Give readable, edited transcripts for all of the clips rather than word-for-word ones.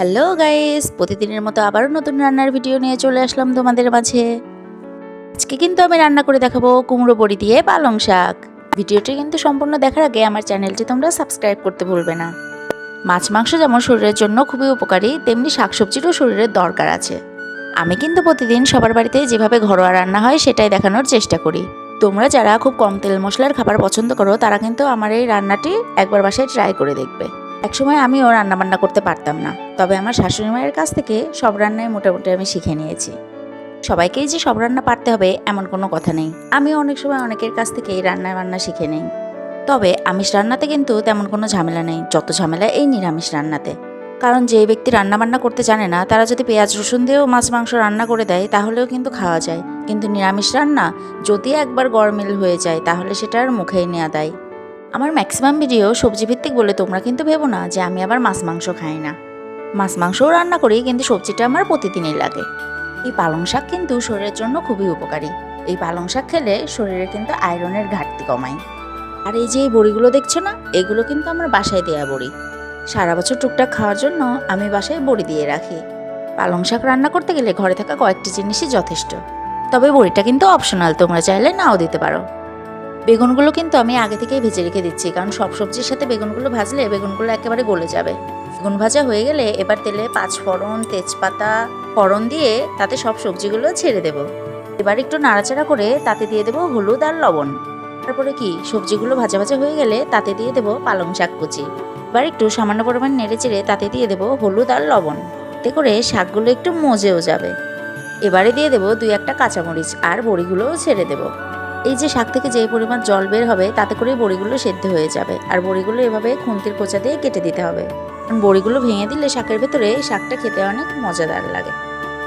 Hello guys, প্রতিদিনের মতো আবারও নতুন রান্নার ভিডিও নিয়ে চলে আসলাম তোমাদের মাঝে। আজকে কিন্তু আমি রান্না করে দেখাবো কুমড়ো বড়ি দিয়ে পালং শাক। ভিডিওটি কিন্তু সম্পূর্ণ দেখার আগে আমার চ্যানেলটি তোমরা সাবস্ক্রাইব করতে ভুলবে না। মাছ মাংস যেমন শরীরের জন্য খুবই উপকারী, তেমনি শাকসবজিরও শরীরের দরকার আছে। আমি কিন্তু প্রতিদিন সবার বাড়িতে যেভাবে ঘরোয়া রান্না হয় সেটাই দেখানোর চেষ্টা করি। তোমরা যারা খুব কম তেল মশলার খাবার পছন্দ করো তারা কিন্তু আমার এই রান্নাটি একবার বাসায় ট্রাই করে দেখবে। একসময় আমিও রান্নাবান্না করতে পারতাম না, তবে আমার শাশুড়ি মায়ের কাছ থেকে সব রান্নায় মোটামুটি আমি শিখে নিয়েছি। সবাইকেই যে সব রান্না পারতে হবে এমন কোনো কথা নেই। আমিও অনেক সময় অনেকের কাছ থেকে এই বান্না শিখে নেই। তবে আমিষ রান্নাতে কিন্তু তেমন কোনো ঝামেলা নেই, যত ঝামেলা এই নিরামিষ রান্নাতে। কারণ যে ব্যক্তি রান্নাবান্না করতে জানে না তারা যদি পেঁয়াজ রসুন দিয়েও মাছ মাংস রান্না করে দেয় তাহলেও কিন্তু খাওয়া যায়, কিন্তু নিরামিষ রান্না যদি একবার গরমিল হয়ে যায় তাহলে সেটা আর মুখেই নেওয়া দেয়। আমার ম্যাক্সিমাম ভিডিও সবজি ভিত্তিক বলে তোমরা কিন্তু ভেবো না যে আমি আবার মাছ মাংস খাই না। মাছ মাংসও রান্না করি, কিন্তু সবজিটা আমার প্রতিদিনই লাগে। এই পালং শাক কিন্তু শরীরের জন্য খুবই উপকারী। এই পালং শাক খেলে শরীরে কিন্তু আয়রনের ঘাটতি কমায়। আর এই যে এই বড়িগুলো দেখছো না, এগুলো কিন্তু আমার বাসায় দেয়া বড়ি। সারা বছর টুকটাক খাওয়ার জন্য আমি বাসায় বড়ি দিয়ে রাখি। পালং শাক রান্না করতে গেলে ঘরে থাকা কয়েকটি জিনিসই যথেষ্ট। তবে বড়িটা কিন্তু অপশনাল, তোমরা চাইলে নাও দিতে পারো। বেগুনগুলো কিন্তু আমি আগে থেকেই ভেজে রেখে দিচ্ছি, কারণ সব সবজির সাথে বেগুনগুলো ভাজলে বেগুনগুলো একেবারে গলে যাবে। বেগুন ভাজা হয়ে গেলে এবার তেলে 5 ফোড়ন, তেজপাতা ফোড়ন দিয়ে তাতে সব সবজিগুলো ছেড়ে দেব। এবার একটু নাড়াচাড়া করে তাতে দিয়ে দেবো হলুদ আর লবণ। তারপরে কি সবজিগুলো ভাজা ভাজা হয়ে গেলে তাতে দিয়ে দেবো পালং শাক কুচি। এবার একটু সামান্য পরিমাণ নেড়ে চেড়ে তাতে দিয়ে দেবো হলুদ আর লবণ। এতে করে শাকগুলো একটু মজেও যাবে। এবারে দিয়ে দেবো 2-1টা কাঁচামরিচ আর বড়িগুলোও ছেড়ে দেবো। এই যে শাক থেকে যেই পরিমাণ জল বের হবে তাতে করে বড়িগুলো সেদ্ধ হয়ে যাবে। আর বড়িগুলো এভাবে খুন্তির কোঁচা দিয়ে কেটে দিতে হবে, কারণ বড়িগুলো ভেঙে দিলে শাকের ভেতরে শাকটা খেতে অনেক মজাদার লাগে।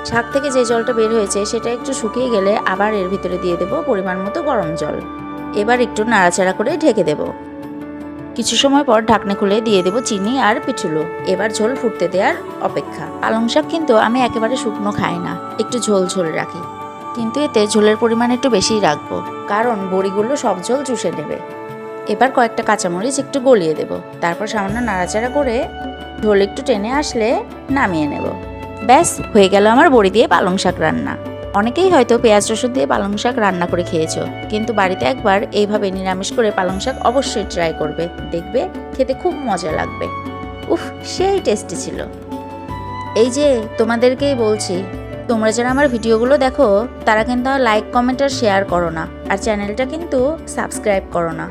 শাক থেকে যে জলটা বের হয়েছে সেটা একটু শুকিয়ে গেলে আবার এর ভিতরে দিয়ে দেবো পরিমাণ মতো গরম জল। এবার একটু নাড়াচাড়া করে ঢেকে দেবো। কিছু সময় পর ঢাকনা খুলে দিয়ে দেবো চিনি আর পিঠুলো। এবার ঝোল ফুটতে দেওয়ার অপেক্ষা। পালং শাক কিন্তু আমি একেবারে শুকনো খাই না, একটু ঝোল ঝোল রাখি। কিন্তু এতে ঝোলের পরিমাণ একটু বেশিই রাখবো, কারণ বড়িগুলো সব ঝোল চুষে নেবে। এবার কয়েকটা কাঁচামরিচ একটু গলিয়ে দেব, তারপর সামান্য নাড়াচাড়া করে ঝোল একটু টেনে আসলে নামিয়ে নেব। ব্যাস হয়ে গেল আমার বড়ি দিয়ে পালং শাক রান্না। অনেকেই হয়তো পেঁয়াজ রসুন দিয়ে পালং শাক রান্না করে খেয়েছো, কিন্তু বাড়িতে একবার এইভাবে নিরামিষ করে পালং শাক অবশ্যই ট্রাই করবে, দেখবে খেতে খুব মজা লাগবে। উফ, সেই টেস্টি ছিল। এই যে তোমাদেরকেই বলছি, তোমরা যারা আমার ভিডিওগুলো দেখো তারা কিন্তু লাইক কমেন্ট আর শেয়ার করো না, আর চ্যানেলটা কিন্তু সাবস্ক্রাইব করো না।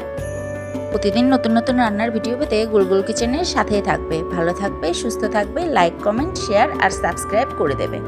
প্রতিদিন নতুন নতুন রান্নার ভিডিও পেতে গুলগুল কিচেনের সাথেই থাকবে। ভালো থাকবে, সুস্থ থাকবে, লাইক কমেন্ট শেয়ার আর সাবস্ক্রাইব করে দেবে।